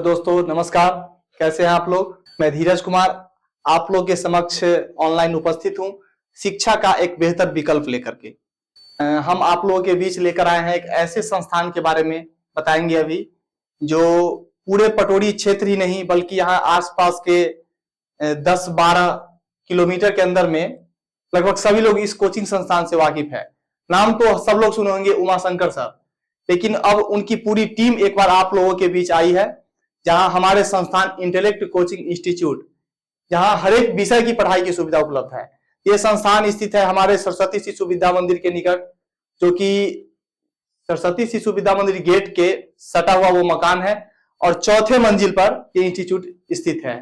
दोस्तों, नमस्कार। कैसे हैं आप लोग? मैं धीरज कुमार आप लोग के समक्ष ऑनलाइन उपस्थित हूं शिक्षा का एक बेहतर विकल्प लेकर के। हम आप लोगों के बीच लेकर आए हैं एक ऐसे संस्थान के बारे में बताएंगे अभी, जो पूरे पटोरी क्षेत्र ही नहीं बल्कि यहाँ आसपास के 10-12 किलोमीटर के अंदर में लगभग सभी लोग इस कोचिंग संस्थान से वाकिफ है। नाम तो सब लोग सुने होंगे, उमाशंकर सर, लेकिन अब उनकी पूरी टीम एक बार आप लोगों के बीच आई है, जहां हमारे संस्थान इंटेलेक्ट कोचिंग इंस्टीट्यूट, जहां हर एक विषय की पढ़ाई की सुविधा उपलब्ध है। यह संस्थान स्थित है हमारे सरस्वती शिशु विद्या मंदिर के निकट, जो कि सरस्वती शिशु विद्या मंदिर गेट के सटा हुआ वो मकान है और चौथे मंजिल पर ये इंस्टीट्यूट स्थित है।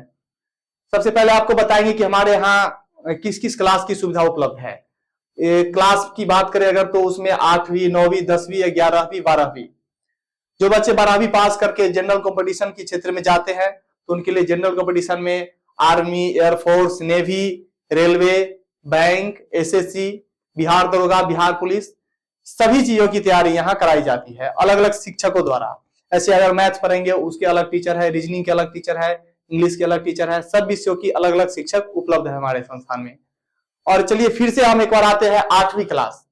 सबसे पहले आपको बताएंगे कि हमारे यहाँ किस किस क्लास की सुविधा उपलब्ध है। क्लास की बात करें अगर तो उसमें 8वीं, 9वीं, 10वीं, 11वीं, 12वीं। जो बच्चे 12वीं पास करके जनरल कंपटीशन के क्षेत्र में जाते हैं तो उनके लिए जनरल कंपटीशन में army, air force, navy, railway, bank, SSC, Bihar दरोगा, बिहार पुलिस, सभी चीजों की तैयारी यहाँ कराई जाती है अलग अलग शिक्षकों द्वारा। ऐसे अगर मैथ पढ़ेंगे उसके अलग टीचर है, रीजनिंग के अलग टीचर है, इंग्लिश के अलग टीचर है, सब विषयों की अलग अलग शिक्षक उपलब्ध है हमारे संस्थान में। और चलिए फिर से हम एक बार आते हैं 8वीं क्लास,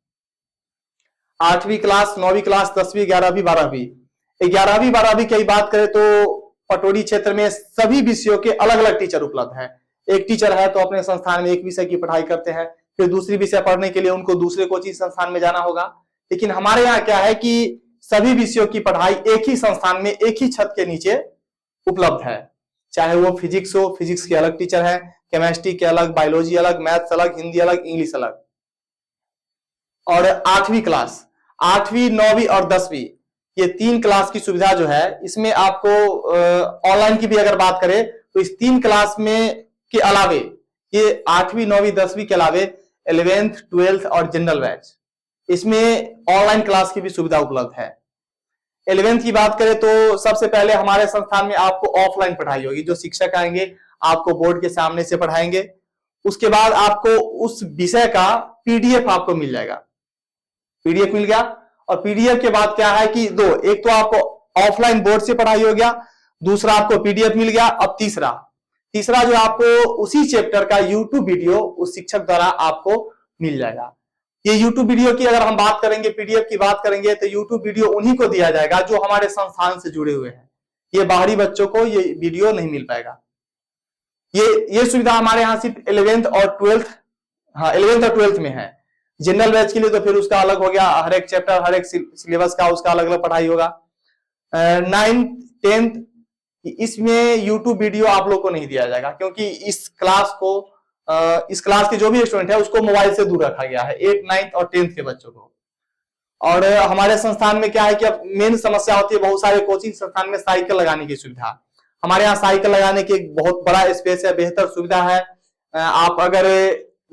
8वीं क्लास, 9वीं क्लास, 10वीं, 11वीं, 12वीं। 11वीं 12वीं की बात करें तो पटोरी क्षेत्र में सभी विषयों के अलग अलग टीचर उपलब्ध हैं। एक टीचर है तो अपने संस्थान में एक विषय की पढ़ाई करते हैं, फिर दूसरी विषय पढ़ने के लिए उनको दूसरे कोचिंग संस्थान में जाना होगा। लेकिन हमारे यहाँ क्या है कि सभी विषयों की पढ़ाई एक ही संस्थान में एक ही छत के नीचे उपलब्ध है। चाहे वो फिजिक्स हो, फिजिक्स के अलग टीचर है, केमिस्ट्री के अलग, बायोलॉजी अलग, मैथ्स अलग, हिंदी अलग, इंग्लिश अलग। और 8वीं क्लास, 8वीं, 9वीं और 10वीं, ये 3 क्लास की सुविधा जो है, इसमें आपको ऑनलाइन की भी अगर बात करें तो इस 3 क्लास में के अलावे, ये 8वीं, 9वीं, 10वीं के अलावे 11th, 12th और जनरल बैच, इसमें ऑनलाइन क्लास की भी सुविधा उपलब्ध है। 11th की बात करें तो सबसे पहले हमारे संस्थान में आपको ऑफलाइन पढ़ाई होगी, जो शिक्षक आएंगे आपको बोर्ड के सामने से पढ़ाएंगे। उसके बाद आपको उस विषय का पीडीएफ आपको मिल जाएगा, पीडीएफ मिल गया। और पीडीएफ के बाद क्या है कि एक तो आपको ऑफलाइन बोर्ड से पढ़ाई हो गया, दूसरा आपको पीडीएफ मिल गया। अब तीसरा जो आपको उसी चैप्टर का यूट्यूब वीडियो उस शिक्षक द्वारा आपको मिल जाएगा। ये यूट्यूब वीडियो की अगर हम बात करेंगे, पीडीएफ की बात करेंगे, तो यूट्यूब वीडियो उन्हीं को दिया जाएगा जो हमारे संस्थान से जुड़े हुए हैं। ये बाहरी बच्चों को ये वीडियो नहीं मिल पाएगा। ये सुविधा हमारे यहाँ सिर्फ 11th और 12th में है। जनरल बैच के लिए तो फिर उसका अलग हो गया, हर एक चैप्टर, हर एक सिलेबस का उसका अलग अलग पढ़ाई होगा। 9th, 10th, इसमें यूट्यूब वीडियो आप लोग को नहीं दिया जाएगा, क्योंकि इस क्लास के जो भी स्टूडेंट है उसको मोबाइल से दूर रखा गया है, 8th, 9th और 10th के बच्चों को। और हमारे संस्थान में क्या है कि अब मेन समस्या होती है, बहुत सारे कोचिंग संस्थान में साइकिल लगाने की सुविधा। हमारे यहाँ साइकिल लगाने की एक बहुत बड़ा स्पेस है, बेहतर सुविधा है। आप अगर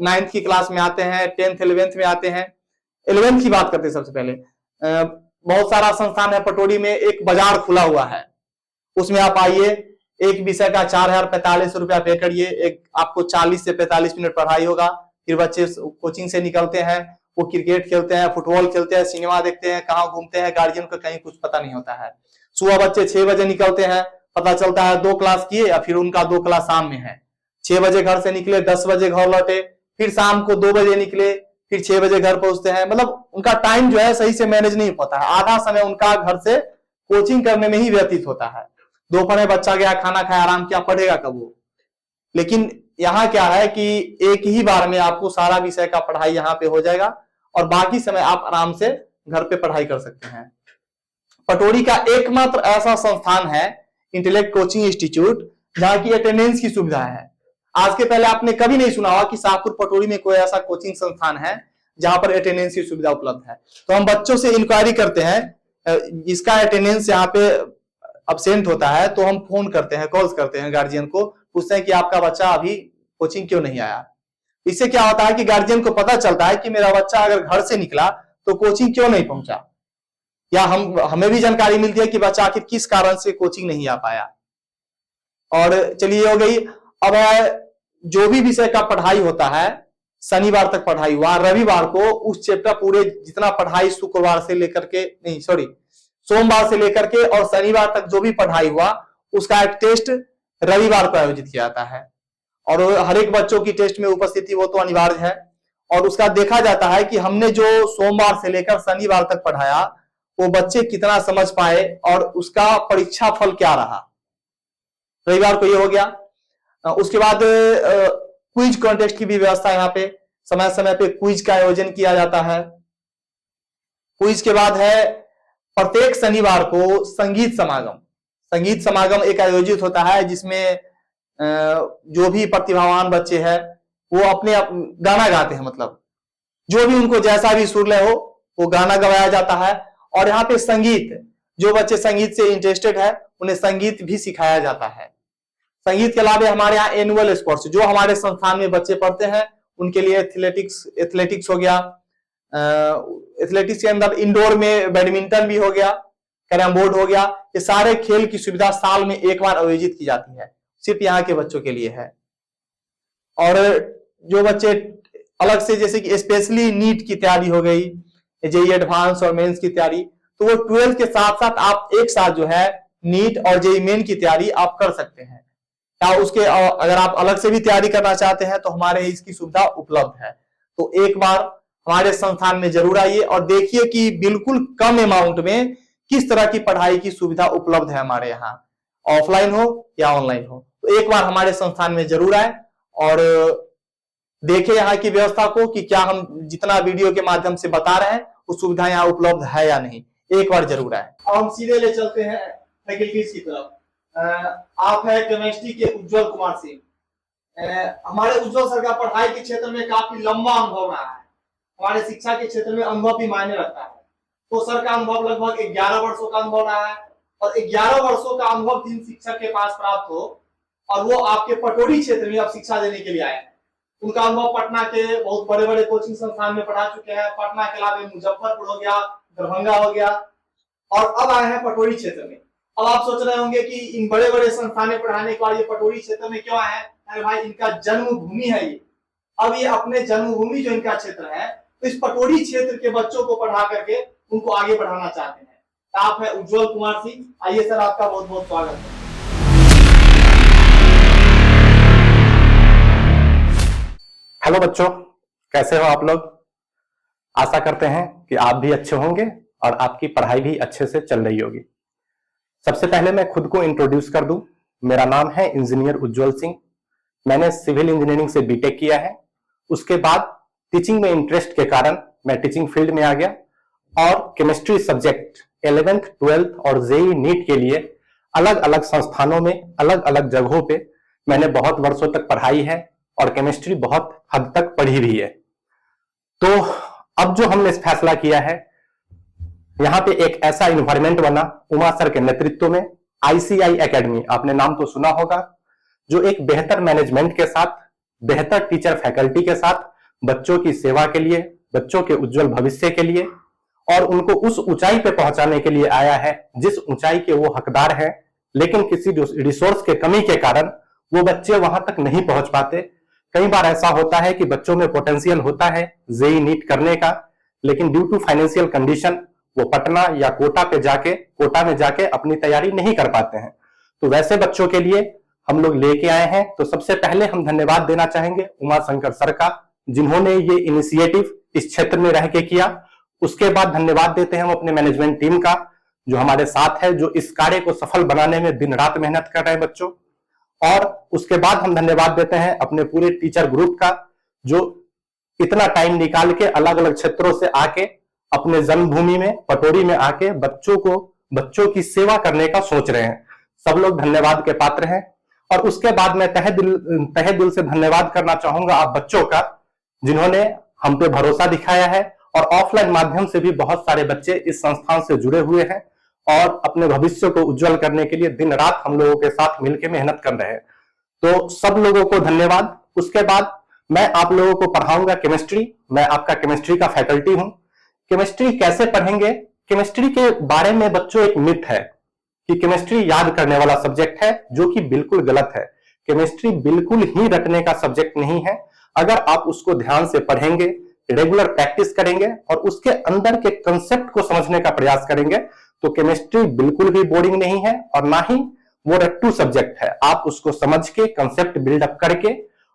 9th की क्लास में आते हैं, 10th, 11th में आते हैं, 11th की बात करते हैं सबसे पहले, बहुत सारा संस्थान है पटोरी में, एक बाजार खुला हुआ है, उसमें आप आइए। एक विषय का 4045 रुपया पे करिए, एक आपको 40 से 45 मिनट पढ़ाई होगा। फिर बच्चे कोचिंग से निकलते हैं, वो क्रिकेट खेलते हैं, फुटबॉल खेलते हैं, सिनेमा देखते हैं, कहाँ घूमते हैं, गार्जियन को कहीं कुछ पता नहीं होता है। सुबह बच्चे 6 बजे निकलते हैं, पता चलता है 2 क्लास किए या फिर उनका 2 क्लास शाम में है। 6 बजे घर से निकले, 10 बजे घर लौटे, फिर शाम को 2 बजे निकले, फिर 6 बजे घर पहुंचते हैं। मतलब उनका टाइम जो है सही से मैनेज नहीं होता है। आधा समय उनका घर से कोचिंग करने में ही व्यतीत होता है। दोपहर में बच्चा गया, खाना खाया, आराम किया, पढ़ेगा कब वो? लेकिन यहाँ क्या है कि एक ही बार में आपको सारा विषय का पढ़ाई यहाँ पे हो जाएगा और बाकी समय आप आराम से घर पे पढ़ाई कर सकते हैं। पटोरी का एकमात्र ऐसा संस्थान है इंटेलेक्ट कोचिंग इंस्टीट्यूट जहां की अटेंडेंस की सुविधा है। आज के पहले आपने कभी नहीं सुना होगा कि शाहपुर पटोरी में कोई ऐसा कोचिंग संस्थान है जहां पर अटेंडेंस की सुविधा उपलब्ध है। तो हम बच्चों से इंक्वायरी करते हैं, जिसका अटेंडेंस यहाँ पे अब्सेंट होता है तो हम फोन करते हैं, कॉल्स करते हैं गार्जियन को, पूछते हैं कि आपका बच्चा अभी कोचिंग क्यों नहीं आया। इससे क्या होता है कि गार्जियन को पता चलता है कि मेरा बच्चा अगर घर से निकला तो कोचिंग क्यों नहीं पहुंचा, या हमें भी जानकारी मिलती है कि बच्चा आखिर किस कारण से कोचिंग नहीं आ पाया। और चलिए हो गई। अब जो भी विषय का पढ़ाई होता है, शनिवार तक पढ़ाई हुआ, रविवार को उस चैप्टर पूरे जितना पढ़ाई सोमवार से लेकर के और शनिवार तक जो भी पढ़ाई हुआ उसका एक टेस्ट रविवार को आयोजित किया जाता है और हर एक बच्चों की टेस्ट में उपस्थिति वो तो अनिवार्य है। और उसका देखा जाता है कि हमने जो सोमवार से लेकर शनिवार तक पढ़ाया वो बच्चे कितना समझ पाए और उसका परीक्षा फल क्या रहा। रविवार को ये हो गया। उसके बाद क्विज कॉन्टेस्ट की भी व्यवस्था यहाँ पे समय समय पे क्विज का आयोजन किया जाता है। क्विज के बाद है प्रत्येक शनिवार को संगीत समागम। संगीत समागम एक आयोजित होता है जिसमें जो भी प्रतिभावान बच्चे हैं वो अपने गाना गाते हैं, मतलब जो भी उनको जैसा भी सुर लय हो वो गाना गवाया जाता है। और यहाँ पे संगीत, जो बच्चे संगीत से इंटरेस्टेड है उन्हें संगीत भी सिखाया जाता है। संगीत के अलावा हमारे यहाँ एनुअल स्पोर्ट्स, जो हमारे संस्थान में बच्चे पढ़ते हैं उनके लिए एथलेटिक्स हो गया। एथलेटिक्स के अंदर इंडोर में बैडमिंटन भी हो गया, कैरम बोर्ड हो गया। ये सारे खेल की सुविधा साल में एक बार आयोजित की जाती है, सिर्फ यहाँ के बच्चों के लिए है। और जो बच्चे अलग से जैसे कि स्पेशली नीट की तैयारी हो गई, जेईई एडवांस और मेंस की तैयारी, तो वो 12th के साथ साथ आप एक साथ जो है नीट और जेईई मेन की तैयारी आप कर सकते हैं। या उसके अगर आप अलग से भी तैयारी करना चाहते हैं तो हमारे इसकी सुविधा उपलब्ध है। तो एक बार हमारे संस्थान में जरूर आइए और देखिए कि बिल्कुल कम अमाउंट में किस तरह की पढ़ाई की सुविधा उपलब्ध है हमारे यहाँ, ऑफलाइन हो या ऑनलाइन हो। तो एक बार हमारे संस्थान में जरूर आए और देखें यहाँ की व्यवस्था को कि क्या हम जितना वीडियो के माध्यम से बता रहे हैं वो सुविधा यहाँ उपलब्ध है या नहीं। एक बार जरूर आए। अब हम सीधे ले चलते हैं फैकल्टीज की तरफ। आप है केमिस्ट्री के उज्जवल कुमार सिंह। हमारे उज्जवल सर का पढ़ाई के क्षेत्र में काफी लंबा अनुभव रहा है। हमारे शिक्षा के क्षेत्र में अनुभव भी मायने रखता है। तो सर का अनुभव लगभग 11 वर्षों का अनुभव रहा है और 11 वर्षों का अनुभव जिन शिक्षक के पास प्राप्त हो और वो आपके पटोरी क्षेत्र में अब शिक्षा देने के लिए आए हैं, उनका अनुभव पटना के बहुत बड़े बड़े कोचिंग संस्थान में पढ़ा चुके हैं। पटना के अलावा मुजफ्फरपुर हो गया, दरभंगा हो गया और अब आए हैं पटोरी क्षेत्र में। अब आप सोच रहे होंगे कि इन बड़े बड़े संस्थान पढ़ाने के बाद ये पटोरी क्षेत्र में क्यों आए हैं? अरे भाई, इनका जन्मभूमि है ये। अब ये अपने जन्मभूमि जो इनका क्षेत्र है, तो इस पटोरी क्षेत्र के बच्चों को पढ़ा करके उनको आगे बढ़ाना चाहते हैं। आप है उज्जवल कुमार सिंह। आइए सर, आपका बहुत बहुत स्वागत है। हेलो बच्चों, कैसे हो आप लोग? आशा करते हैं कि आप भी अच्छे होंगे और आपकी पढ़ाई भी अच्छे से चल रही होगी। सबसे पहले मैं खुद को इंट्रोड्यूस कर दूं। मेरा नाम है इंजीनियर उज्जवल सिंह। मैंने सिविल इंजीनियरिंग से बीटेक किया है। उसके बाद टीचिंग में इंटरेस्ट के कारण मैं टीचिंग फील्ड में आ गया और केमिस्ट्री सब्जेक्ट 11th, 12th और जेईई नीट के लिए अलग अलग संस्थानों में अलग अलग जगहों पे मैंने बहुत वर्षों तक पढ़ाई है और केमिस्ट्री बहुत हद तक पढ़ी भी है। तो अब जो हमने फैसला किया है, यहाँ पे एक ऐसा इन्वायरमेंट बना उमा सर के नेतृत्व में, आईसीआई एकेडमी, आपने नाम तो सुना होगा, जो एक बेहतर मैनेजमेंट के साथ, बेहतर टीचर फैकल्टी के साथ बच्चों की सेवा के लिए, बच्चों के उज्जवल भविष्य के लिए और उनको उस ऊंचाई पे पहुंचाने के लिए आया है जिस ऊंचाई के वो हकदार हैं। लेकिन किसी रिसोर्स के कमी के कारण वो बच्चे वहां तक नहीं पहुंच पाते। कई बार ऐसा होता है कि बच्चों में पोटेंशियल होता है जेईई नीट करने का, लेकिन ड्यू टू फाइनेंशियल कंडीशन वो पटना या कोटा में जाके अपनी तैयारी नहीं कर पाते हैं। तो वैसे बच्चों के लिए हम लोग लेके आए हैं। तो सबसे पहले हम धन्यवाद देना चाहेंगे उमा शंकर सर का, जिन्होंने ये इनिशिएटिव इस क्षेत्र में रह के किया। उसके बाद धन्यवाद देते हैं हम अपने मैनेजमेंट टीम का, जो हमारे साथ है, जो इस कार्य को सफल बनाने में दिन रात मेहनत कर रहे हैं बच्चों। और उसके बाद हम धन्यवाद देते हैं अपने पूरे टीचर ग्रुप का, जो इतना टाइम निकाल के अलग अलग क्षेत्रों से आके अपने जन्मभूमि में पटोरी में आके बच्चों की सेवा करने का सोच रहे हैं। सब लोग धन्यवाद के पात्र हैं। और उसके बाद मैं तहे दिल से धन्यवाद करना चाहूंगा आप बच्चों का, जिन्होंने हम पे भरोसा दिखाया है और ऑफलाइन माध्यम से भी बहुत सारे बच्चे इस संस्थान से जुड़े हुए हैं और अपने भविष्य को उज्जवल करने के लिए दिन रात हम लोगों के साथ मिलकर मेहनत कर रहे हैं। तो सब लोगों को धन्यवाद। उसके बाद मैं आप लोगों को पढ़ाऊंगा केमिस्ट्री। मैं आपका केमिस्ट्री का फैकल्टी हूं। केमिस्ट्री कैसे पढ़ेंगे? केमिस्ट्री के बारे में बच्चों एक मिथ है कि केमिस्ट्री याद करने वाला सब्जेक्ट है, जो कि बिल्कुल गलत है। केमिस्ट्री बिल्कुल ही रटने का सब्जेक्ट नहीं है। अगर आप उसको ध्यान से पढ़ेंगे, रेगुलर प्रैक्टिस करेंगे और उसके अंदर के कंसेप्ट को समझने का प्रयास करेंगे तो केमिस्ट्री बिल्कुल भी बोरिंग नहीं है और ना ही वो रट्टू सब्जेक्ट है। आप उसको समझ के कंसेप्ट बिल्डअप करके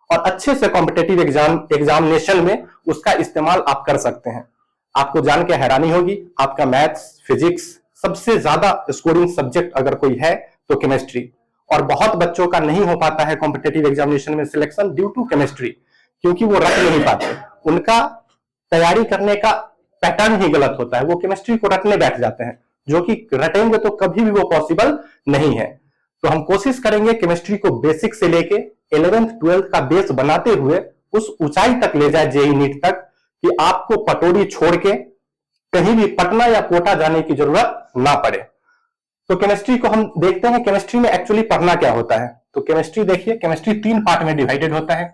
और अच्छे से कॉम्पिटेटिव एग्जामिनेशन में उसका इस्तेमाल आप कर सकते हैं। आपको जान के हैरानी होगी, आपका मैथ्स, फिजिक्स सबसे ज्यादा स्कोरिंग सब्जेक्ट अगर कोई है तो केमिस्ट्री। और बहुत बच्चों का नहीं हो पाता है कॉम्पिटेटिव एग्जामिनेशन में सिलेक्शन ड्यू टू केमिस्ट्री, क्योंकि वो रट नहीं पाते। उनका तैयारी करने का पैटर्न ही गलत होता है, वो केमिस्ट्री को रटने बैठ जाते हैं, जो कि रटेंगे तो कभी भी वो पॉसिबल नहीं है। तो हम कोशिश करेंगे केमिस्ट्री को बेसिक से लेके 11th 12th का बेस बनाते हुए उस ऊंचाई तक ले जाए जेईई नीट तक, कि आपको पटोरी छोड़ के कहीं भी पटना या कोटा जाने की जरूरत ना पड़े। तो केमिस्ट्री को हम देखते हैं, केमिस्ट्री में एक्चुअली पढ़ना क्या होता है। तो केमिस्ट्री देखिए, केमिस्ट्री 3 पार्ट में डिवाइडेड होता है।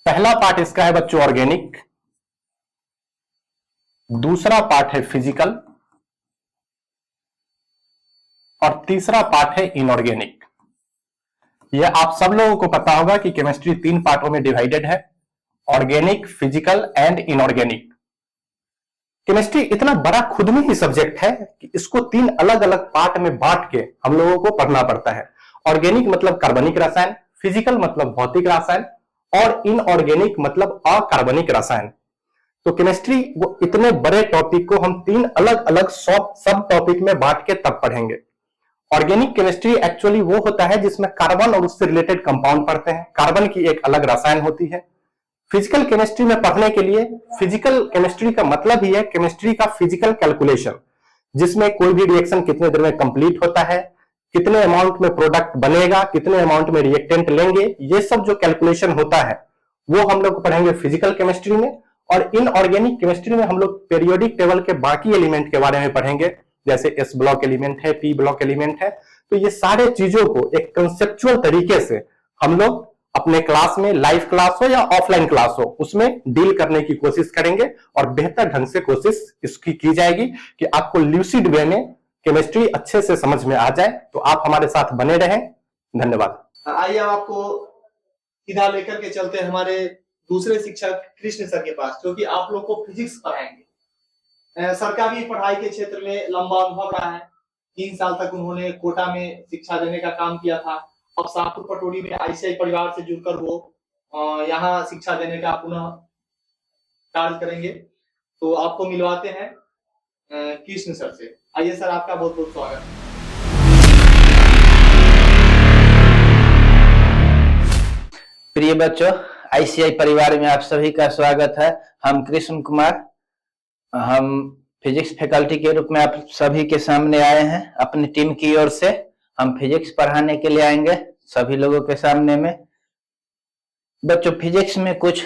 पहला पार्ट इसका है बच्चों ऑर्गेनिक, दूसरा पार्ट है फिजिकल और तीसरा पार्ट है इनऑर्गेनिक। यह आप सब लोगों को पता होगा कि केमिस्ट्री 3 पार्टों में डिवाइडेड है, organic, physical and inorganic. Chemistry इतना बड़ा खुद में ही सब्जेक्ट है कि इसको 3 अलग अलग पार्ट में बांट के हम लोगों को पढ़ना पड़ता है। ऑर्गेनिक मतलब कार्बनिक रसायन, फिजिकल मतलब भौतिक रसायन और इनऑर्गेनिक मतलब अकार्बनिक रसायन। तो केमिस्ट्री वो इतने बड़े टॉपिक को हम 3 अलग अलग सब टॉपिक में बांट के तब पढ़ेंगे। ऑर्गेनिक केमिस्ट्री एक्चुअली वो होता है जिसमें कार्बन और उससे रिलेटेड कंपाउंड पढ़ते हैं, कार्बन की एक अलग रसायन होती है। फिजिकल केमिस्ट्री में पढ़ने के लिए, फिजिकल केमिस्ट्री का मतलब ही है केमिस्ट्री का फिजिकल कैलकुलेशन, जिसमें कोई भी रिएक्शन कितने देर में कंप्लीट होता है, कितने अमाउंट में प्रोडक्ट बनेगा, कितने अमाउंट में रिएक्टेंट लेंगे, ये सब जो कैलकुलेशन होता है वो हम लोग पढ़ेंगे फिजिकल केमिस्ट्री में। और इनऑर्गेनिक केमिस्ट्री में हम लोग पीरियोडिक टेबल के बाकी एलिमेंट के बारे में पढ़ेंगे, जैसे एस ब्लॉक एलिमेंट है, पी ब्लॉक एलिमेंट है। तो ये सारे चीजों को एक कंसेप्चुअल तरीके से हम लोग अपने क्लास में, लाइव क्लास हो या ऑफलाइन क्लास हो, उसमें डील करने की कोशिश करेंगे और बेहतर ढंग से कोशिश इसकी की जाएगी कि आपको ल्यूसिड वे में केमिस्ट्री अच्छे से समझ में आ जाए। तो आप हमारे साथ बने रहें। धन्यवाद। आइए अब आपको सीधा लेकर के चलते हैं हमारे दूसरे शिक्षक कृष्ण सर के पास, जो कि आप लोग को फिजिक्स पढ़ाएंगे। सर का भी पढ़ाई के क्षेत्र में लंबा अनुभव रहा है। 3 साल तक उन्होंने कोटा में शिक्षा देने का काम किया था। अब शाहपुर पटोरी में आईसीआई परिवार से जुड़कर वो यहाँ शिक्षा देने का पुनः कार्य करेंगे। तो आपको मिलवाते हैं कृष्ण सर से। आइए सर, आपका बहुत बहुत स्वागत है। प्रिय बच्चों, आईसीआई परिवार में आप सभी का स्वागत है। हम कृष्ण कुमार, हम फिजिक्स फैकल्टी के रूप में आप सभी के सामने आए हैं। अपनी टीम की ओर से हम फिजिक्स पढ़ाने के लिए आएंगे सभी लोगों के सामने में। बच्चों, फिजिक्स में कुछ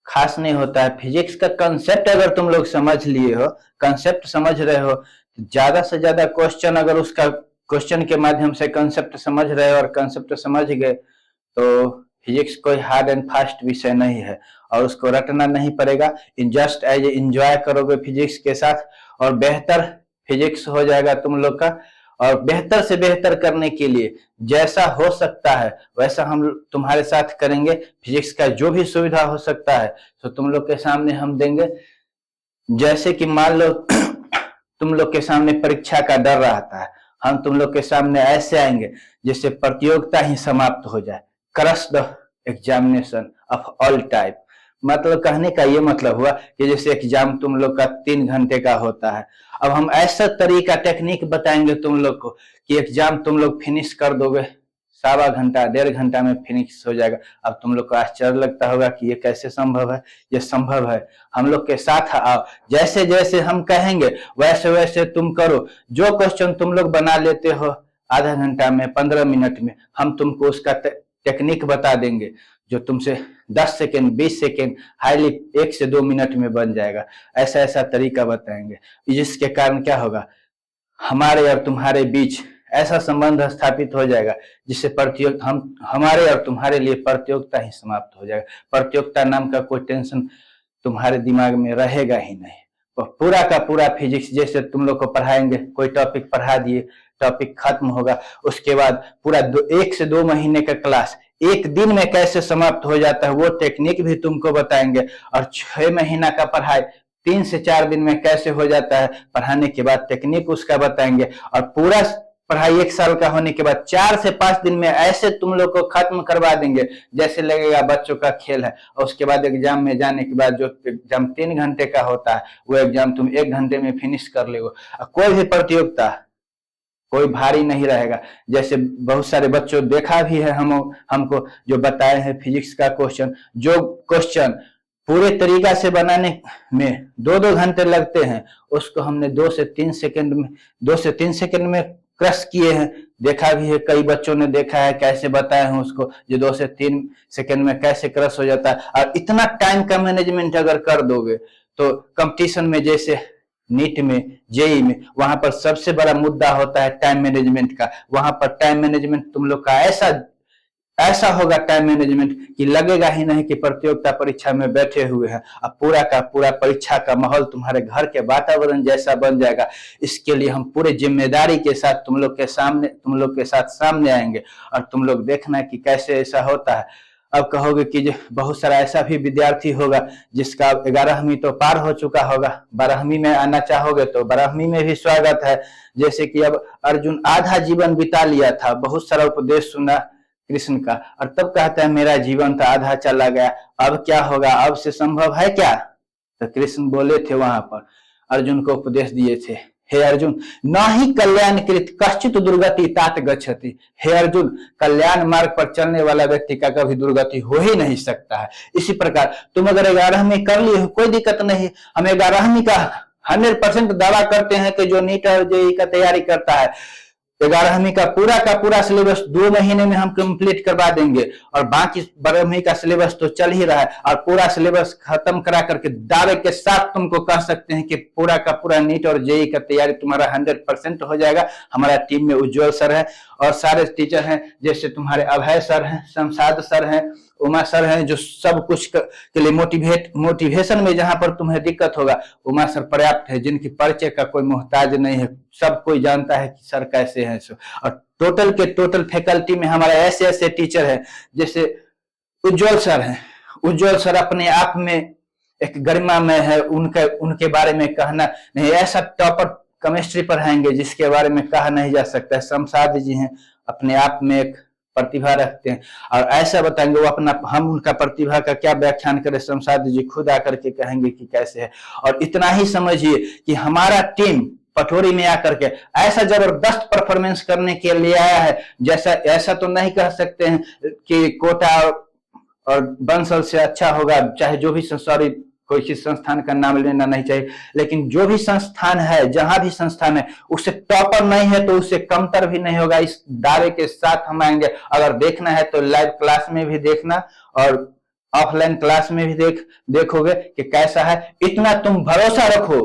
खास नहीं होता है। फिजिक्स का कंसेप्ट अगर तुम लोग समझ लिए हो, कंसेप्ट समझ रहे हो, ज्यादा से ज्यादा क्वेश्चन अगर उसका क्वेश्चन के माध्यम से कंसेप्ट समझ रहे हो और कंसेप्ट समझ गए, तो फिजिक्स कोई हार्ड एंड फास्ट विषय नहीं है और उसको रटना नहीं पड़ेगा। जस्ट एज एंजॉय करोगे फिजिक्स के साथ और बेहतर फिजिक्स हो जाएगा तुम लोग का। और बेहतर से बेहतर करने के लिए जैसा हो सकता है वैसा हम तुम्हारे साथ करेंगे। फिजिक्स का जो भी सुविधा हो सकता है तो तुम लोग के सामने हम देंगे। जैसे कि मान लो तुम लोग के सामने परीक्षा का डर रहता है, हम तुम लोग के सामने ऐसे आएंगे जिससे प्रतियोगिता ही समाप्त हो जाए। Crush the examination of all type. मतलब कहने का ये मतलब हुआ कि जैसे एग्जाम तुम लोग का 3 घंटे का होता है, अब हम ऐसा तरीका टेक्निक बताएंगे तुम लोग को कि एग्जाम तुम लोग फिनिश कर दोगे 1.25 घंटा 1.5 घंटा में फिनिश हो जाएगा। अब तुम लोग को आश्चर्य लगता होगा कि ये कैसे संभव है। ये संभव है, हम लोग के साथ आओ। जैसे जैसे हम कहेंगे वैसे वैसे तुम करो। जो क्वेश्चन तुम लोग बना लेते हो आधा घंटा में, 15 मिनट में, हम तुमको उसका टेक्निक बता देंगे जो तुमसे 10 सेकेंड 20 सेकेंड हाईली 1 से 2 मिनट में बन जाएगा। ऐसा ऐसा तरीका बताएंगे, जिसके कारण क्या होगा, हमारे और तुम्हारे बीच ऐसा संबंध स्थापित हो जाएगा जिससे हमारे और तुम्हारे लिए प्रतियोगिता ही समाप्त हो जाएगा। प्रतियोगिता नाम का कोई टेंशन तुम्हारे दिमाग में रहेगा ही नहीं। तो पूरा का पूरा फिजिक्स जैसे तुम लोग को पढ़ाएंगे, कोई टॉपिक पढ़ा दिए, टॉपिक खत्म होगा, उसके बाद पूरा 1 से 2 महीने का क्लास 1 दिन में कैसे समाप्त हो जाता है वो टेक्निक भी तुमको बताएंगे। और 6 महीना का पढ़ाई 3 से 4 दिन में कैसे हो जाता है, पढ़ाने के बाद टेक्निक उसका बताएंगे। और पूरा पढ़ाई 1 साल का होने के बाद 4 से 5 दिन में ऐसे तुम लोग को खत्म करवा देंगे जैसे लगेगा बच्चों का खेल है। और उसके बाद एग्जाम में जाने के बाद जो एग्जाम 3 घंटे का होता है वो एग्जाम तुम 1 घंटे में फिनिश कर लेगो। कोई भी प्रतियोगिता कोई भारी नहीं रहेगा। जैसे बहुत सारे बच्चों देखा भी है हमको जो बताए हैं फिजिक्स का क्वेश्चन, जो क्वेश्चन पूरे तरीका से बनाने में 2-2 घंटे लगते हैं उसको हमने 2 से 3 सेकंड में क्रश किए हैं। देखा भी है, कई बच्चों ने देखा है कैसे बताए हैं उसको, जो 2 से 3 सेकंड में कैसे क्रश हो जाता है। और इतना टाइम का मैनेजमेंट अगर कर दोगे तो कंपटीशन में, जैसे नीट में, जेई में, वहां पर सबसे बड़ा मुद्दा होता है टाइम मैनेजमेंट का। वहां पर टाइम मैनेजमेंट तुम लोग का ऐसा होगा टाइम मैनेजमेंट कि लगेगा ही नहीं कि प्रतियोगिता परीक्षा में बैठे हुए हैं। अब पूरा का पूरा परीक्षा का माहौल तुम्हारे घर के वातावरण जैसा बन जाएगा। इसके लिए हम पूरे जिम्मेदारी के साथ तुम लोग के साथ सामने आएंगे और तुम लोग देखना कि कैसे ऐसा होता है। अब कहोगे कि बहुत सारा ऐसा भी विद्यार्थी होगा जिसका 11वीं तो पार हो चुका होगा, 12वीं में आना चाहोगे तो 12वीं में भी स्वागत है। जैसे कि अब अर्जुन आधा जीवन बिता लिया था, बहुत सारा उपदेश सुना कृष्ण का, और तब कहता है मेरा जीवन तो आधा चला गया, अब क्या होगा, अब से संभव है क्या? तो कृष्ण बोले थे वहां पर, अर्जुन को उपदेश दिए थे, हे अर्जुन न ही कल्याण कृत कश्चित दुर्गति तात गच्छति। हे अर्जुन, कल्याण मार्ग पर चलने वाला व्यक्ति का कभी दुर्गति हो ही नहीं सकता है। इसी प्रकार तुम अगर 11वीं कर लिए हो कोई दिक्कत नहीं। हम 11वीं का 100% दावा करते हैं कि जो नीट और जेईई का तैयारी करता है 11वीं का पूरा सिलेबस 2 महीने में हम कंप्लीट करवा देंगे। और बाकी 12वीं का सिलेबस तो चल ही रहा है, और पूरा सिलेबस खत्म करा करके दावे के साथ तुमको कह सकते हैं कि पूरा का पूरा नीट और जेईई का तैयारी तुम्हारा 100% हो जाएगा। हमारा टीम में उज्जवल सर है और सारे टीचर हैं, जैसे तुम्हारे अभय सर हैं, शमशाद सर हैं, उमा सर हैं, जो सब कुछ के लिए मोटिवेशन में जहां पर तुम्हें दिक्कत होगा उमा सर पर्याप्त है, जिनकी परिचय का कोई मोहताज नहीं है। सब कोई जानता है कि सर कैसे हैं। और टोटल फैकल्टी में हमारे ऐसे टीचर हैं, जैसे उज्जवल सर हैं। उज्जवल सर अपने आप में एक गरिमा में है, उनके बारे में कहना नहीं, ऐसा टॉपर केमिस्ट्री पढ़ाएंगे जिसके बारे में कहा नहीं जा सकता। शमशाद जी हैं, अपने आप में एक प्रतिभा रखते हैं और ऐसा बताएंगे वो हम उनका प्रतिभा का क्या व्याख्यान करें, शमशाद जी खुद आकर के कहेंगे कि कैसे है। और इतना ही समझिए कि हमारा टीम पटोरी में आकर के ऐसा जबरदस्त परफॉर्मेंस करने के लिए आया है, जैसा ऐसा तो नहीं कह सकते हैं कि कोटा और बंसल से अच्छा होगा, चाहे जो भी सॉरी कोई किसी संस्थान का नाम लेना नहीं चाहिए, लेकिन जो भी संस्थान है, जहां भी संस्थान है, उससे टॉपर नहीं है तो उससे कमतर भी नहीं होगा। इस दावे के साथ हम आएंगे। अगर देखना है तो लाइव क्लास में भी देखना और ऑफलाइन क्लास में भी देखोगे कि कैसा है। इतना तुम भरोसा रखो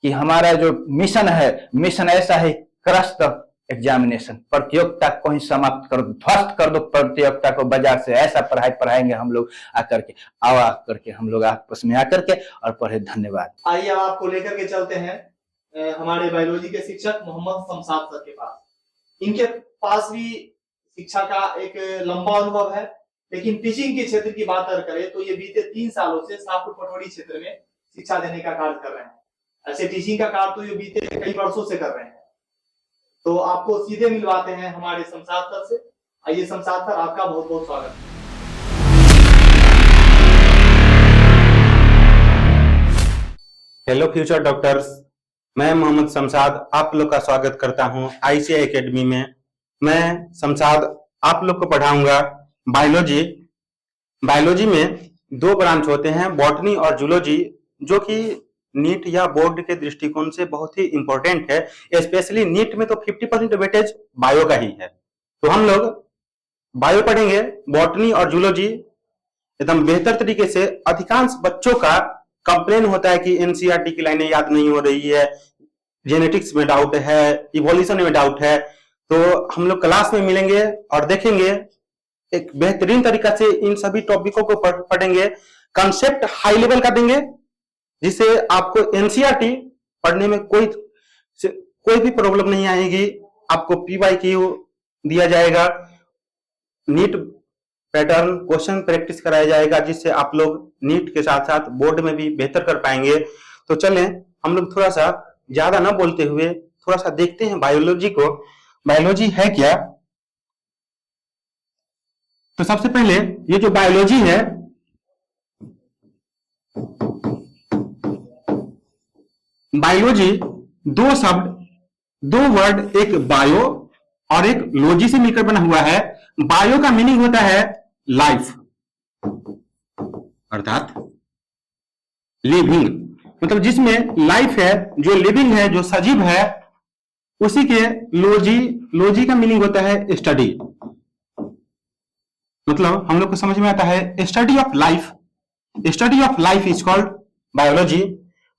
कि हमारा जो मिशन है, मिशन ऐसा है, क्रश द एग्जामिनेशन, प्रतियोगिता को ही समाप्त कर दो, ध्वस्त कर दो प्रतियोगिता को बाजार से। ऐसा पढ़ाई पढ़ाएंगे हम लोग आकर के, आकर के हम लोग आपस में आकर के और पढ़े। धन्यवाद। आइए अब आपको लेकर के चलते हैं हमारे बायोलॉजी के शिक्षक मोहम्मद शमशाद सर के पास। इनके पास भी शिक्षा का एक लंबा अनुभव है, लेकिन टीचिंग के क्षेत्र की बात अगर करें तो ये बीते 3 सालों से शाहपुर पटोरी क्षेत्र में शिक्षा देने का कार्य कर रहे हैं। ऐसे टीचिंग का कार्य तो ये बीते कई वर्षों से कर रहे हैं। तो आपको सीधे मिलवाते हैं हमारे शमशाद सर से। आइए शमशाद सर, आपका बहुत बहुत स्वागत है। हेलो फ्यूचर डॉक्टर्स, मैं मोहम्मद शमशाद आप लोग का स्वागत करता हूं आईसीआई एकेडमी में। मैं शमशाद आप लोग को पढ़ाऊंगा बायोलॉजी। बायोलॉजी में 2 ब्रांच होते हैं, बॉटनी और जूलॉजी, जो कि नीट या बोर्ड के दृष्टिकोण से बहुत ही इंपॉर्टेंट है। स्पेशली नीट में तो 50% वेटेज बायो का ही है। तो हम लोग बायो पढ़ेंगे, बॉटनी और जूलॉजी एकदम बेहतर तरीके से। अधिकांश बच्चों का कंप्लेन होता है कि एनसीईआरटी की लाइनें याद नहीं हो रही है, जेनेटिक्स में डाउट है, इवोल्यूशन में डाउट है। तो हम लोग क्लास में मिलेंगे और देखेंगे, एक बेहतरीन तरीका से इन सभी टॉपिकों को पढ़ेंगे। कंसेप्ट हाई लेवल का देंगे जिससे आपको एनसीईआरटी पढ़ने में कोई भी प्रॉब्लम नहीं आएगी। आपको पीवाईक्यू दिया जाएगा, नीट पैटर्न क्वेश्चन प्रैक्टिस कराया जाएगा, जिससे आप लोग नीट के साथ साथ बोर्ड में भी बेहतर कर पाएंगे। तो चलें हम लोग थोड़ा सा ज्यादा ना बोलते हुए थोड़ा सा देखते हैं बायोलॉजी को। बायोलॉजी है क्या? तो सबसे पहले ये जो बायोलॉजी है, बायोलॉजी दो शब्द, दो वर्ड, एक बायो और एक लॉजी से मिलकर बना हुआ है। बायो का मीनिंग होता है लाइफ, अर्थात लिविंग, मतलब जिसमें लाइफ है, जो लिविंग है, जो सजीव है, उसी के लॉजी, लॉजी का मीनिंग होता है स्टडी। मतलब हम लोग को समझ में आता है study of life, study of life is called biology.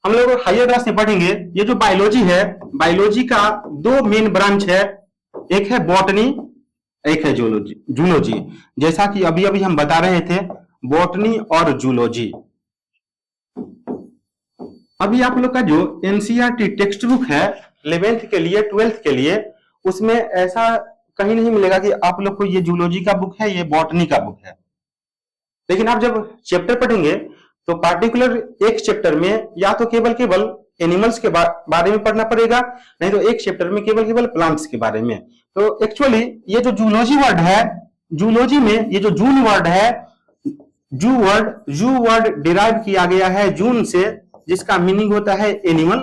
हम लोग हायर क्लास में पढ़ेंगे। ये जो बायोलॉजी है, बायोलॉजी का दो मेन ब्रांच है, एक है बॉटनी, एक है जूलॉजी। जूलॉजी जैसा कि अभी अभी हम बता रहे थे, बॉटनी और जूलॉजी। अभी आप लोग का जो एनसीईआरटी टेक्स्ट बुक है 11th के लिए, 12th के लिए, उसमें ऐसा कहीं नहीं मिलेगा कि आप लोग को ये जूलॉजी का बुक है, ये बॉटनी का बुक है। लेकिन आप जब चैप्टर पढ़ेंगे तो पार्टिकुलर एक चैप्टर में या तो केवल एनिमल्स के बारे में पढ़ना पड़ेगा, नहीं तो एक चैप्टर में केवल प्लांट्स के बारे में। तो एक्चुअली ये जो जूलॉजी वर्ड है, जूलॉजी में ये जो जून वर्ड है, जू वर्ड डिराइव किया गया है जून से, जिसका मीनिंग होता है एनिमल।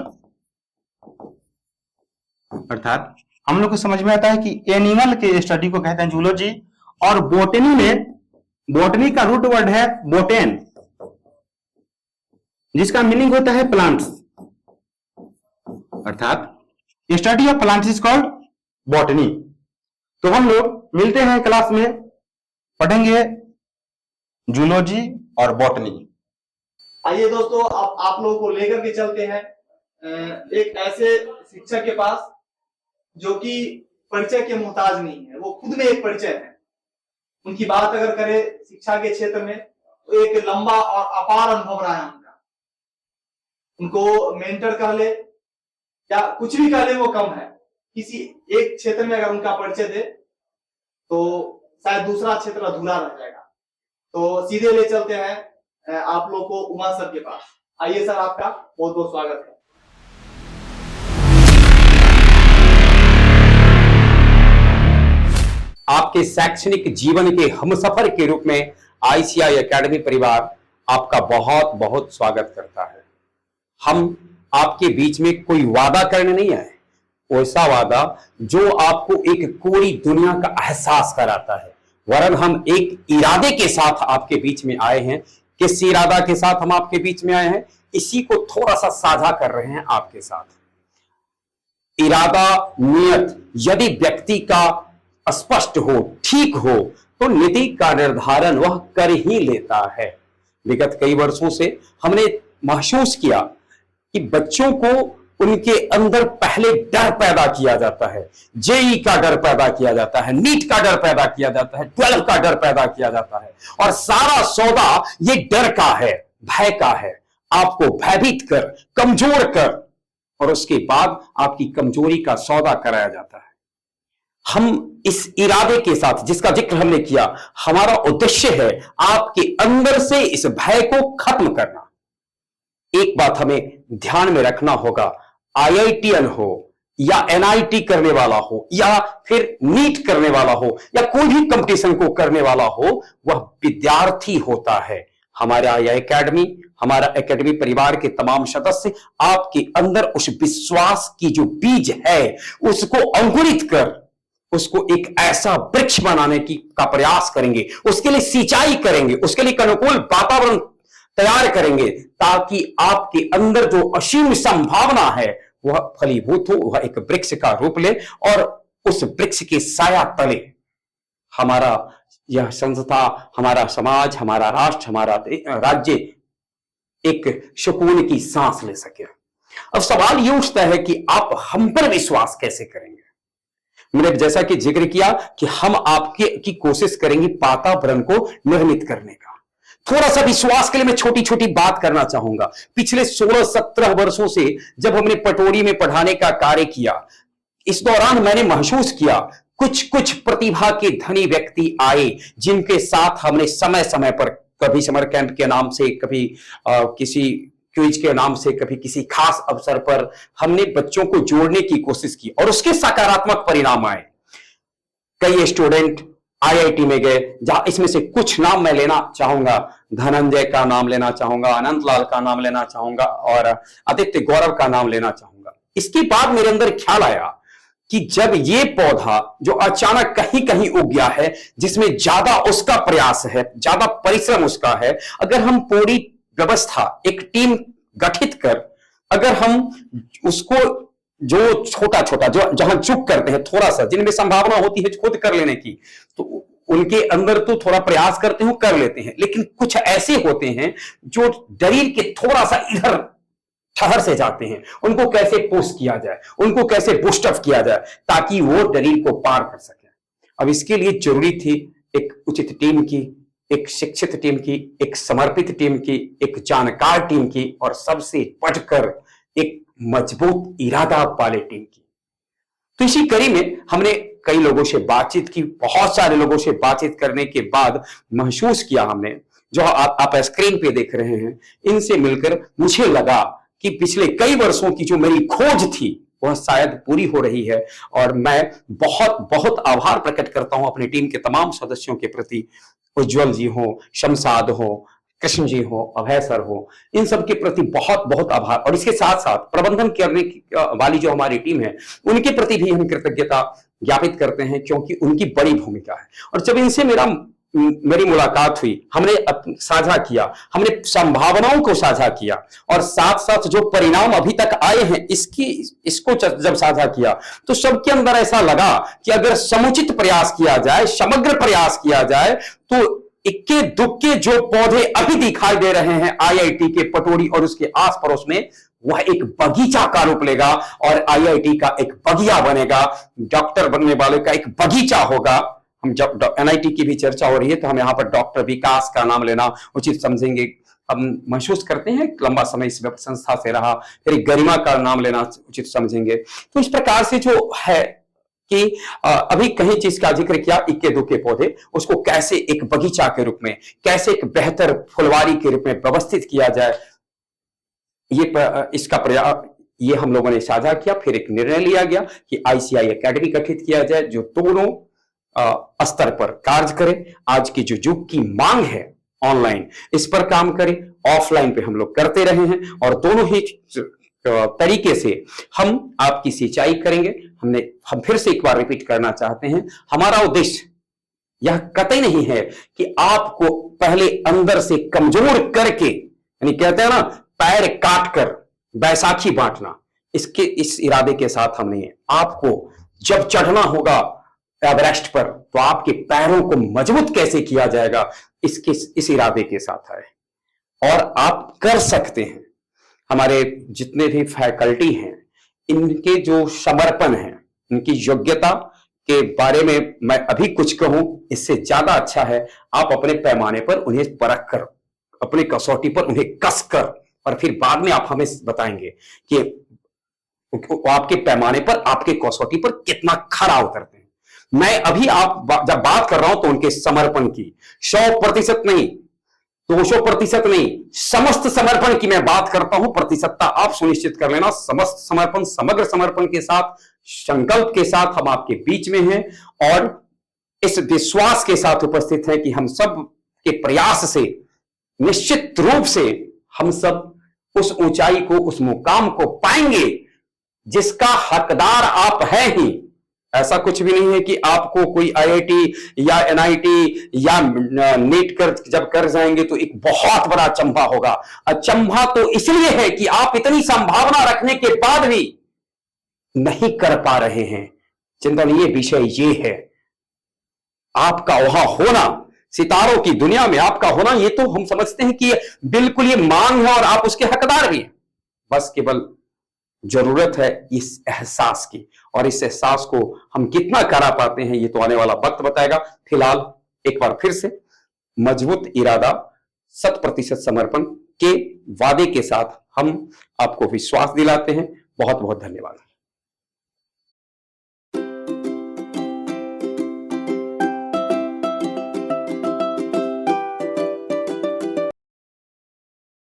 अर्थात हम लोग को समझ में आता है कि एनिमल के स्टडी को कहते हैं जूलॉजी। और बोटनी में, बोटनी का रूट वर्ड है बोटेन, जिसका मीनिंग होता है प्लांट्स। अर्थात study of plants is called botany. तो हम लोग मिलते हैं क्लास में, पढ़ेंगे जूलॉजी और बॉटनी। आइए दोस्तों, अब आप लोगों को लेकर के चलते हैं एक ऐसे शिक्षक के पास जो कि परिचय के मोहताज नहीं है, वो खुद में एक परिचय है। उनकी बात अगर करें शिक्षा के क्षेत्र में, तो एक लंबा और अपार अनुभव रहा है उनका। उनको मेंटर कह ले या कुछ भी कह ले, वो कम है। किसी एक क्षेत्र में अगर उनका परिचय दे तो शायद दूसरा क्षेत्र अधूरा रह जाएगा। तो सीधे ले चलते हैं आप लोग को उमा सर के पास। आइए सर, आपका बहुत बहुत स्वागत है। आपके शैक्षणिक जीवन के हमसफर के रूप में आईसीआई एकेडमी परिवार आपका बहुत बहुत स्वागत करता है। हम आपके बीच में कोई वादा करने नहीं आए, वैसा वादा जो आपको एक पूरी दुनिया का एहसास कराता है, वरन हम एक इरादे के साथ आपके बीच में आए हैं। किस इरादा के साथ हम आपके बीच में आए हैं, इसी को थोड़ा सा साझा कर रहे हैं आपके साथ। इरादा, नियत यदि व्यक्ति का स्पष्ट हो, ठीक हो, तो नीति का निर्धारण वह कर ही लेता है। विगत कई वर्षों से हमने महसूस किया कि बच्चों को उनके अंदर पहले डर पैदा किया जाता है, जेई का डर पैदा किया जाता है, नीट का डर पैदा किया जाता है, 12 का डर पैदा किया जाता है, और सारा सौदा ये डर का है, भय का है। आपको भयभीत कर, कमजोर कर, और उसके बाद आपकी कमजोरी का सौदा कराया जाता है। हम इस इरादे के साथ, जिसका जिक्र हमने किया, हमारा उद्देश्य है आपके अंदर से इस भय को खत्म करना। एक बात हमें ध्यान में रखना होगा, आईआईटीएन हो या एनआईटी करने वाला हो या फिर नीट करने वाला हो या कोई भी कंपटीशन को करने वाला हो, वह विद्यार्थी होता है। हमारा यह एकेडमी, हमारा एकेडमी परिवार के तमाम सदस्य आपके अंदर उस विश्वास की जो बीज है उसको अंकुरित कर उसको एक ऐसा वृक्ष बनाने का प्रयास करेंगे, उसके लिए सिंचाई करेंगे, उसके लिए अनुकूल वातावरण तैयार करेंगे, ताकि आपके अंदर जो असीम संभावना है वह फलीभूत हो, वह एक वृक्ष का रूप ले, और उस वृक्ष के साया तले हमारा यह संस्था, हमारा समाज, हमारा राष्ट्र, हमारा राज्य एक सुकून की सांस ले सके। अब सवाल यह उठता है कि आप हम पर विश्वास कैसे करेंगे। मैंने जैसा कि जिक्र किया कि हम आपके की कोशिश करेंगे वातावरण को निर्मित करने का। थोड़ा सा विश्वास के लिए मैं छोटी छोटी बात करना चाहूंगा। पिछले 16-17 वर्षों से जब हमने पटोरी में पढ़ाने का कार्य किया, इस दौरान मैंने महसूस किया कुछ प्रतिभा के धनी व्यक्ति आए, जिनके साथ हमने समय समय पर, कभी समर कैंप के नाम से, कभी किसी क्विज के नाम से, कभी किसी खास अवसर पर हमने बच्चों को जोड़ने की कोशिश की और उसके सकारात्मक परिणाम आए। कई स्टूडेंट आईआईटी में गए, जहां इसमें से कुछ नाम मैं लेना चाहूंगा, धनंजय का नाम लेना चाहूंगा, अनंत लाल का नाम लेना चाहूंगा और आदित्य गौरव का नाम लेना चाहूंगा। इसके बाद मेरे अंदर ख्याल आया कि जब ये पौधा जो अचानक कहीं कहीं उग गया है, जिसमें ज्यादा उसका प्रयास है, ज्यादा परिश्रम उसका है, अगर हम पूरी व्यवस्था, एक टीम गठित कर, अगर हम उसको जो छोटा छोटा, जो जहां चूक करते हैं थोड़ा सा, जिनमें संभावना होती है खुद कर लेने की, तो उनके अंदर तो थोड़ा प्रयास करते हो, कर लेते हैं। लेकिन कुछ ऐसे होते हैं जो शरीर के थोड़ा सा इधर ठहर से जाते हैं, उनको कैसे पुश किया जाए, उनको कैसे बूस्टअप किया जाए ताकि वो शरीर को पार कर सके। अब इसके लिए जरूरी थी एक उचित टीम की, एक शिक्षित टीम की, एक समर्पित टीम की, एक जानकार टीम की और सबसे बढ़कर एक मजबूत इरादा वाले टीम की। तो इसी कड़ी में हमने कई लोगों से बातचीत की, बहुत सारे लोगों से बातचीत करने के बाद महसूस किया हमने, जो आप स्क्रीन पे देख रहे हैं, इनसे मिलकर मुझे लगा कि पिछले कई वर्षों की जो मेरी खोज थी वह शायद पूरी हो रही है। और मैं बहुत बहुत आभार प्रकट करता हूं अपनी टीम के तमाम सदस्यों के प्रति, उज्जवल जी हो, शमशाद हो, कृष्ण जी हो, अभय सर हो, इन सब के प्रति बहुत बहुत आभार। और इसके साथ साथ प्रबंधन करने वाली जो हमारी टीम है उनके प्रति भी हम कृतज्ञता ज्ञापित करते हैं, क्योंकि उनकी बड़ी भूमिका है। और जब इनसे मेरी मुलाकात हुई, हमने साझा किया, हमने संभावनाओं को साझा किया और साथ साथ जो परिणाम अभी तक आए हैं इसको जब साझा किया, तो सबके अंदर ऐसा लगा कि अगर समुचित प्रयास किया जाए, समग्र प्रयास किया जाए, तो इक्के दुक्के जो पौधे अभी दिखाई दे रहे हैं आईआईटी के पटोरी और उसके आस पड़ोस में, वह एक बगीचा का रूप लेगा और आईआईटी का एक बगिया बनेगा, डॉक्टर बनने वाले का एक बगीचा होगा। हम जब एनआईटी की भी चर्चा हो रही है तो हम यहाँ पर डॉक्टर विकास का नाम लेना उचित समझेंगे। हम महसूस करते हैं लंबा समय इस संस्था से रहा, फिर गरिमा का नाम लेना उचित समझेंगे। तो इस प्रकार से जो है कि अभी कहीं चीज का जिक्र किया, इक्के दुक्के पौधे, उसको कैसे एक बगीचा के रूप में, कैसे एक बेहतर फुलवारी के रूप में व्यवस्थित किया जाए, इसका प्रयास ये हम लोगों ने साझा किया। फिर एक निर्णय लिया गया कि आईसीआई एकेडमी गठित किया जाए, जो दोनों स्तर पर कार्य करे। आज की जो युग की मांग है ऑनलाइन, इस पर काम करे, ऑफलाइन पे हम लोग करते रहे हैं और दोनों ही तरीके से हम आपकी सिंचाई करेंगे। हम फिर से एक बार रिपीट करना चाहते हैं, हमारा उद्देश्य यह कतई नहीं है कि आपको पहले अंदर से कमजोर करके, यानी कहते हैं ना पैर काट कर बैसाखी बांटना, इस इरादे के साथ हम नहीं है। आपको जब चढ़ना होगा एवरेस्ट पर, तो आपके पैरों को मजबूत कैसे किया जाएगा, इस इरादे के साथ है और आप कर सकते हैं। हमारे जितने भी फैकल्टी हैं, इनके जो समर्पण है, इनकी योग्यता के बारे में मैं अभी कुछ कहूं, इससे ज्यादा अच्छा है आप अपने पैमाने पर उन्हें परख कर, अपनी कसौटी पर उन्हें कस कर, और फिर बाद में आप हमें बताएंगे कि आपके पैमाने पर, आपके कसौटी पर कितना खरा उतरते हैं। मैं अभी जब बात कर रहा हूं तो उनके समर्पण की 100% नहीं, 200% नहीं, समस्त समर्पण की मैं बात करता हूं। प्रतिशतता आप सुनिश्चित कर लेना। समस्त समर्पण, समग्र समर्पण के साथ, संकल्प के साथ हम आपके बीच में हैं और इस विश्वास के साथ उपस्थित हैं कि हम सब के प्रयास से निश्चित रूप से हम सब उस ऊंचाई को, उस मुकाम को पाएंगे जिसका हकदार आप हैं ही। ऐसा कुछ भी नहीं है कि आपको कोई आईआईटी या एनआईटी या नीट कर जब कर जाएंगे तो एक बहुत बड़ा अचंभा होगा। अचंभा तो इसलिए है कि आप इतनी संभावना रखने के बाद भी नहीं कर पा रहे हैं। चिंतनीय विषय ये है, आपका वहां होना, सितारों की दुनिया में आपका होना, ये तो हम समझते हैं कि बिल्कुल ये मांग है और आप उसके हकदार भी हैं। बस केवल जरूरत है इस एहसास की, और इस एहसास को हम कितना करा पाते हैं ये तो आने वाला वक्त बताएगा। फिलहाल एक बार फिर से मजबूत इरादा, 100% समर्पण के वादे के साथ हम आपको विश्वास दिलाते हैं। बहुत बहुत धन्यवाद।